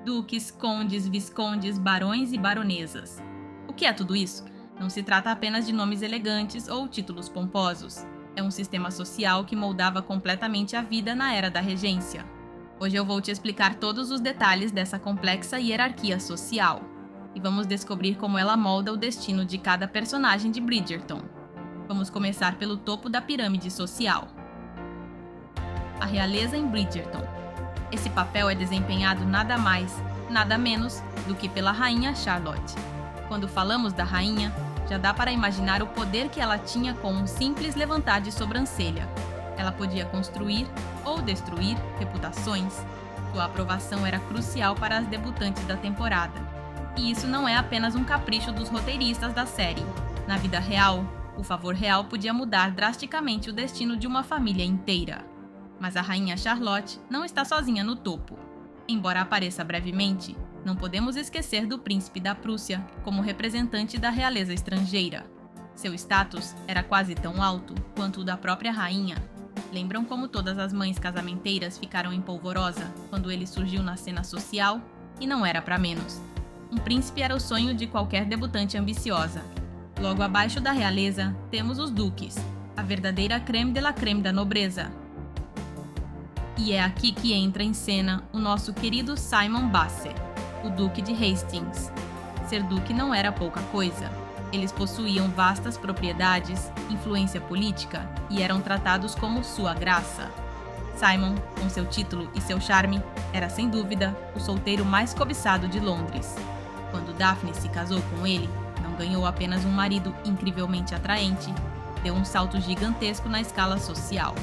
duques, condes, viscondes, barões e baronesas. O que é tudo isso? Não se trata apenas de nomes elegantes ou títulos pomposos. É um sistema social que moldava completamente a vida na era da regência. Hoje eu vou te explicar todos os detalhes dessa complexa hierarquia social. E vamos descobrir como ela molda o destino de cada personagem de Bridgerton. Vamos começar pelo topo da pirâmide social. A realeza em Bridgerton. Esse papel é desempenhado nada mais, nada menos do que pela rainha Charlotte. Quando falamos da rainha, já dá para imaginar o poder que ela tinha com um simples levantar de sobrancelha. Ela podia construir ou destruir reputações. Sua aprovação era crucial para as debutantes da temporada. E isso não é apenas um capricho dos roteiristas da série. Na vida real, o favor real podia mudar drasticamente o destino de uma família inteira. Mas a rainha Charlotte não está sozinha no topo. Embora apareça brevemente, não podemos esquecer do príncipe da Prússia como representante da realeza estrangeira. Seu status era quase tão alto quanto o da própria rainha. Lembram como todas as mães casamenteiras ficaram em polvorosa quando ele surgiu na cena social? E não era para menos. Um príncipe era o sonho de qualquer debutante ambiciosa. Logo abaixo da realeza, temos os duques, a verdadeira crème de la crème da nobreza. E é aqui que entra em cena o nosso querido Simon Basset, o Duque de Hastings. Ser duque não era pouca coisa. Eles possuíam vastas propriedades, influência política e eram tratados como sua graça. Simon, com seu título e seu charme, era sem dúvida o solteiro mais cobiçado de Londres. Quando Daphne se casou com ele, não ganhou apenas um marido incrivelmente atraente, deu um salto gigantesco na escala social.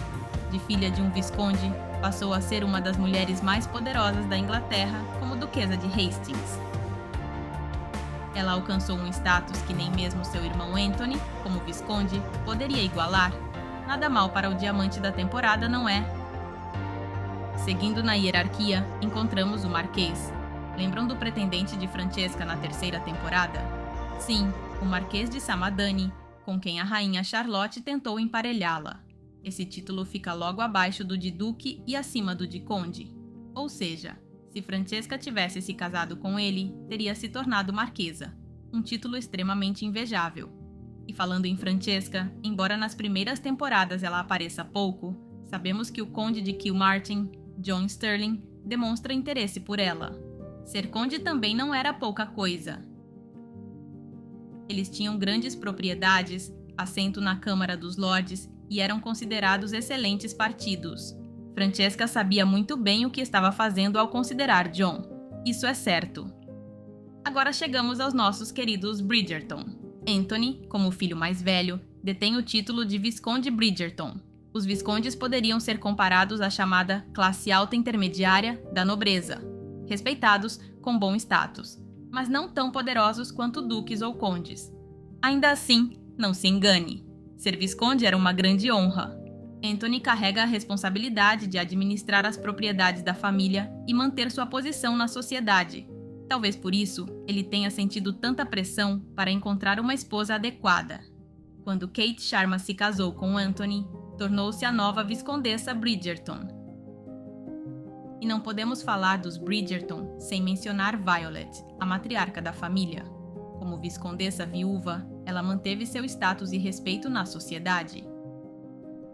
De filha de um visconde, passou a ser uma das mulheres mais poderosas da Inglaterra como Duquesa de Hastings. Ela alcançou um status que nem mesmo seu irmão Anthony, como visconde, poderia igualar. Nada mal para o diamante da temporada, não é? Seguindo na hierarquia, encontramos o Marquês. Lembram do pretendente de Francesca na terceira temporada? Sim, o Marquês de Samadani, com quem a rainha Charlotte tentou emparelhá-la. Esse título fica logo abaixo do de duque e acima do de conde. Ou seja, se Francesca tivesse se casado com ele, teria se tornado marquesa. Um título extremamente invejável. E falando em Francesca, embora nas primeiras temporadas ela apareça pouco, sabemos que o conde de Kilmartin, John Sterling, demonstra interesse por ela. Ser conde também não era pouca coisa. Eles tinham grandes propriedades, assento na Câmara dos Lordes e eram considerados excelentes partidos. Francesca sabia muito bem o que estava fazendo ao considerar John. Isso é certo. Agora chegamos aos nossos queridos Bridgerton. Anthony, como o filho mais velho, detém o título de Visconde Bridgerton. Os viscondes poderiam ser comparados à chamada classe alta intermediária da nobreza, respeitados com bom status, mas não tão poderosos quanto duques ou condes. Ainda assim, não se engane. Ser visconde era uma grande honra. Anthony carrega a responsabilidade de administrar as propriedades da família e manter sua posição na sociedade. Talvez por isso, ele tenha sentido tanta pressão para encontrar uma esposa adequada. Quando Kate Sharma se casou com Anthony, tornou-se a nova viscondessa Bridgerton. E não podemos falar dos Bridgerton sem mencionar Violet, a matriarca da família. Como viscondessa viúva, ela manteve seu status e respeito na sociedade.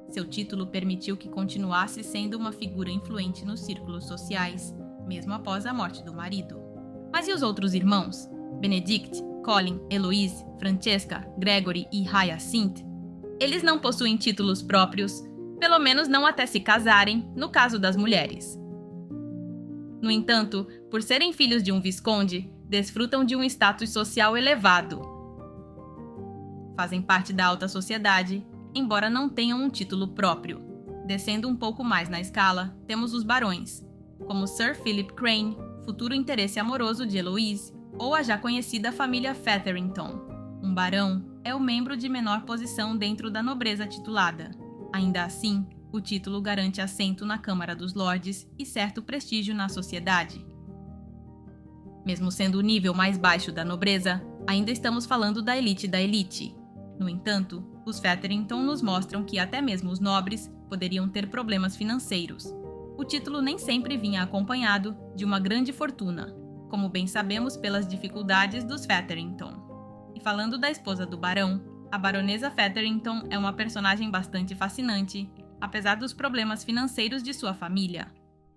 Seu título permitiu que continuasse sendo uma figura influente nos círculos sociais, mesmo após a morte do marido. Mas e os outros irmãos? Benedict, Colin, Eloise, Francesca, Gregory e Hyacinth? Eles não possuem títulos próprios, pelo menos não até se casarem, no caso das mulheres. No entanto, por serem filhos de um visconde, desfrutam de um status social elevado. Fazem parte da alta sociedade, embora não tenham um título próprio. Descendo um pouco mais na escala, temos os barões, como Sir Philip Crane, futuro interesse amoroso de Eloise, ou a já conhecida família Featherington. Um barão é o membro de menor posição dentro da nobreza titulada. Ainda assim, o título garante assento na Câmara dos Lordes e certo prestígio na sociedade. Mesmo sendo o nível mais baixo da nobreza, ainda estamos falando da elite da elite. No entanto, os Featherington nos mostram que até mesmo os nobres poderiam ter problemas financeiros. o título nem sempre vinha acompanhado de uma grande fortuna, como bem sabemos pelas dificuldades dos Featherington. E falando da esposa do barão, a baronesa Featherington é uma personagem bastante fascinante, apesar dos problemas financeiros de sua família.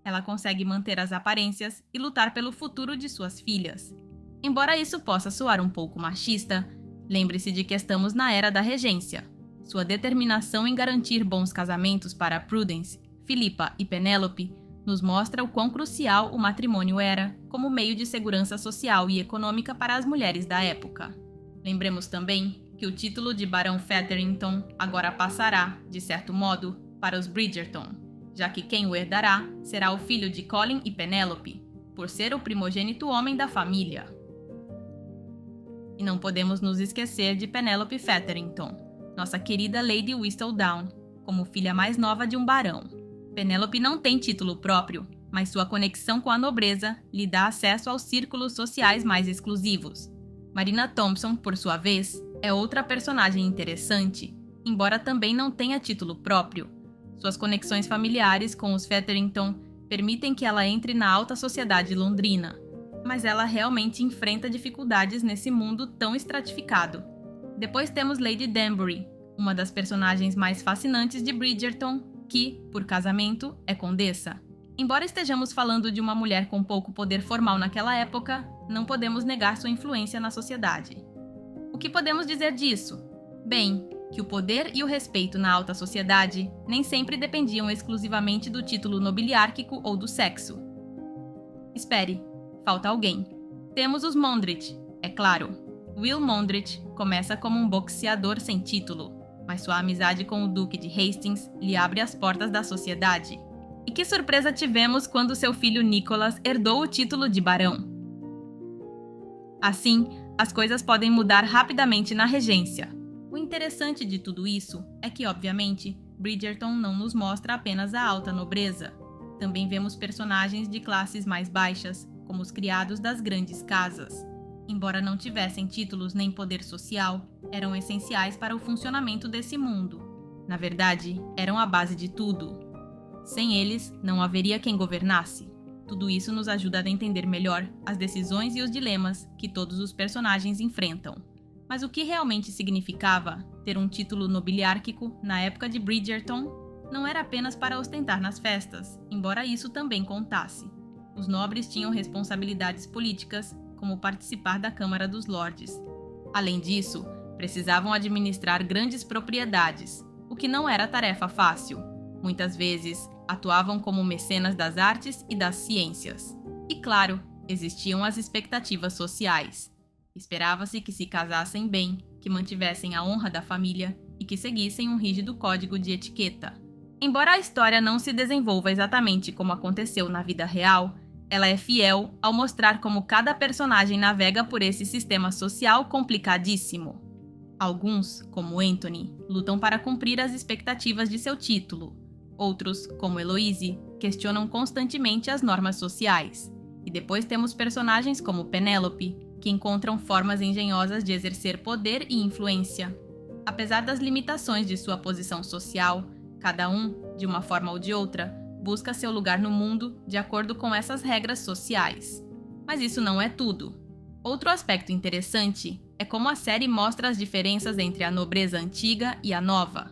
Ela consegue manter as aparências e lutar pelo futuro de suas filhas. Embora isso possa soar um pouco machista, lembre-se de que estamos na era da regência. Sua determinação em garantir bons casamentos para Prudence, Philippa e Penélope nos mostra o quão crucial o matrimônio era como meio de segurança social e econômica para as mulheres da época. Lembremos também que o título de Barão Featherington agora passará, de certo modo, para os Bridgerton, já que quem o herdará será o filho de Colin e Penélope, por ser o primogênito homem da família. E não podemos nos esquecer de Penélope Featherington, nossa querida Lady Whistledown, como filha mais nova de um barão. Penélope não tem título próprio, mas sua conexão com a nobreza lhe dá acesso aos círculos sociais mais exclusivos. Marina Thompson, por sua vez, é outra personagem interessante, embora também não tenha título próprio. Suas conexões familiares com os Featherington permitem que ela entre na alta sociedade londrina, mas ela realmente enfrenta dificuldades nesse mundo tão estratificado. Depois temos Lady Danbury, uma das personagens mais fascinantes de Bridgerton, que, por casamento, é condessa. Embora estejamos falando de uma mulher com pouco poder formal naquela época, não podemos negar sua influência na sociedade. O que podemos dizer disso? Bem, que o poder e o respeito na alta sociedade nem sempre dependiam exclusivamente do título nobiliárquico ou do sexo. Espere, falta alguém. Temos os Mondrich, é claro. Will Mondrich começa como um boxeador sem título, mas sua amizade com o Duque de Hastings lhe abre as portas da sociedade. E que surpresa tivemos quando seu filho Nicholas herdou o título de barão. Assim, as coisas podem mudar rapidamente na regência. O interessante de tudo isso é que, obviamente, Bridgerton não nos mostra apenas a alta nobreza. Também vemos personagens de classes mais baixas, como os criados das grandes casas. Embora não tivessem títulos nem poder social, eram essenciais para o funcionamento desse mundo. Na verdade, eram a base de tudo. Sem eles, não haveria quem governasse. Tudo isso nos ajuda a entender melhor as decisões e os dilemas que todos os personagens enfrentam. Mas o que realmente significava ter um título nobiliárquico na época de Bridgerton não era apenas para ostentar nas festas, embora isso também contasse. Os nobres tinham responsabilidades políticas, como participar da Câmara dos Lordes. Além disso, precisavam administrar grandes propriedades, o que não era tarefa fácil. Muitas vezes, atuavam como mecenas das artes e das ciências. E claro, existiam as expectativas sociais. Esperava-se que se casassem bem, que mantivessem a honra da família e que seguissem um rígido código de etiqueta. Embora a história não se desenvolva exatamente como aconteceu na vida real, ela é fiel ao mostrar como cada personagem navega por esse sistema social complicadíssimo. Alguns, como Anthony, lutam para cumprir as expectativas de seu título. Outros, como Eloise, questionam constantemente as normas sociais. E depois temos personagens como Penélope, que encontram formas engenhosas de exercer poder e influência. Apesar das limitações de sua posição social, cada um, de uma forma ou de outra, busca seu lugar no mundo de acordo com essas regras sociais. Mas isso não é tudo. Outro aspecto interessante é como a série mostra as diferenças entre a nobreza antiga e a nova.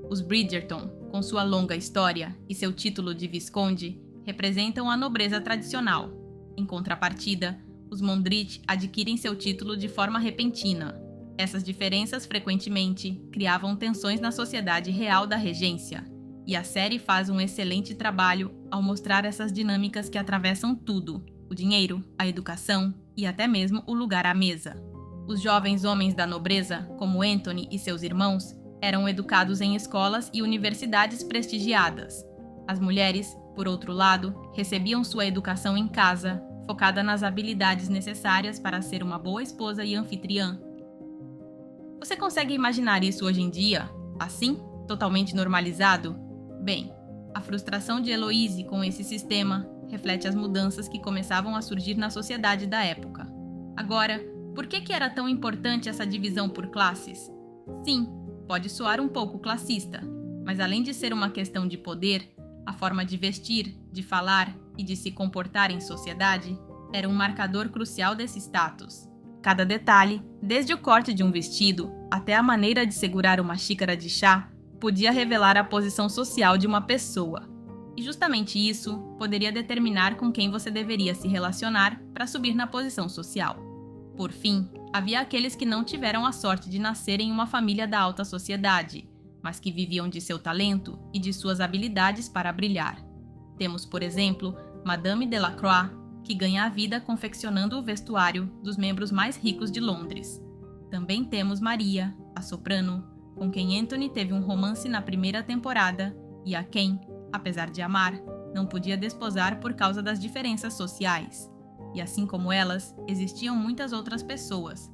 Os Bridgerton, com sua longa história e seu título de visconde, representam a nobreza tradicional. Em contrapartida, os Mondrich adquirem seu título de forma repentina. Essas diferenças frequentemente criavam tensões na sociedade real da regência, e a série faz um excelente trabalho ao mostrar essas dinâmicas que atravessam tudo: o dinheiro, a educação e até mesmo o lugar à mesa. Os jovens homens da nobreza, como Anthony e seus irmãos, eram educados em escolas e universidades prestigiadas. As mulheres, por outro lado, recebiam sua educação em casa, focada nas habilidades necessárias para ser uma boa esposa e anfitriã. Você consegue imaginar isso hoje em dia? Assim? Totalmente normalizado? Bem, a frustração de Eloise com esse sistema reflete as mudanças que começavam a surgir na sociedade da época. Agora, por que era tão importante essa divisão por classes? Sim, pode soar um pouco classista, mas além de ser uma questão de poder, A forma de vestir, de falar e de se comportar em sociedade era um marcador crucial desse status. Cada detalhe, desde o corte de um vestido até a maneira de segurar uma xícara de chá, podia revelar a posição social de uma pessoa. E justamente isso poderia determinar com quem você deveria se relacionar para subir na posição social. Por fim, havia aqueles que não tiveram a sorte de nascer em uma família da alta sociedade, mas que viviam de seu talento e de suas habilidades para brilhar. Temos, por exemplo, Madame Delacroix, que ganha a vida confeccionando o vestuário dos membros mais ricos de Londres. Também temos Maria, a soprano, com quem Anthony teve um romance na primeira temporada e a quem, apesar de amar, não podia desposar por causa das diferenças sociais. E assim como elas, existiam muitas outras pessoas.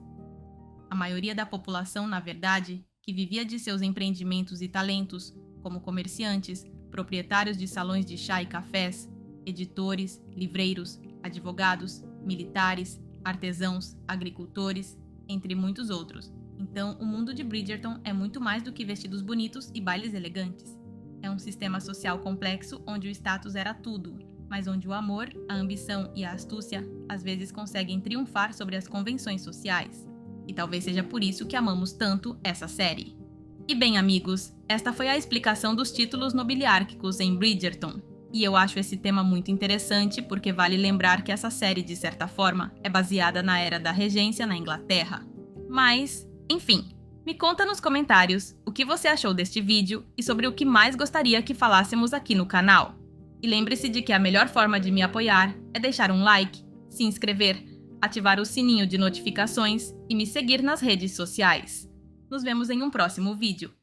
A maioria da população, na verdade, que vivia de seus empreendimentos e talentos, como comerciantes, proprietários de salões de chá e cafés, editores, livreiros, advogados, militares, artesãos, agricultores, entre muitos outros. Então, o mundo de Bridgerton é muito mais do que vestidos bonitos e bailes elegantes. É um sistema social complexo onde o status era tudo, mas onde o amor, a ambição e a astúcia às vezes conseguem triunfar sobre as convenções sociais. E talvez seja por isso que amamos tanto essa série. E bem, amigos, esta foi a explicação dos títulos nobiliárquicos em Bridgerton. E eu acho esse tema muito interessante porque vale lembrar que essa série, de certa forma, é baseada na era da regência na Inglaterra. Mas, enfim, me conta nos comentários o que você achou deste vídeo e sobre o que mais gostaria que falássemos aqui no canal. E lembre-se de que a melhor forma de me apoiar é deixar um like, se inscrever, ativar o sininho de notificações e me seguir nas redes sociais. Nos vemos em um próximo vídeo.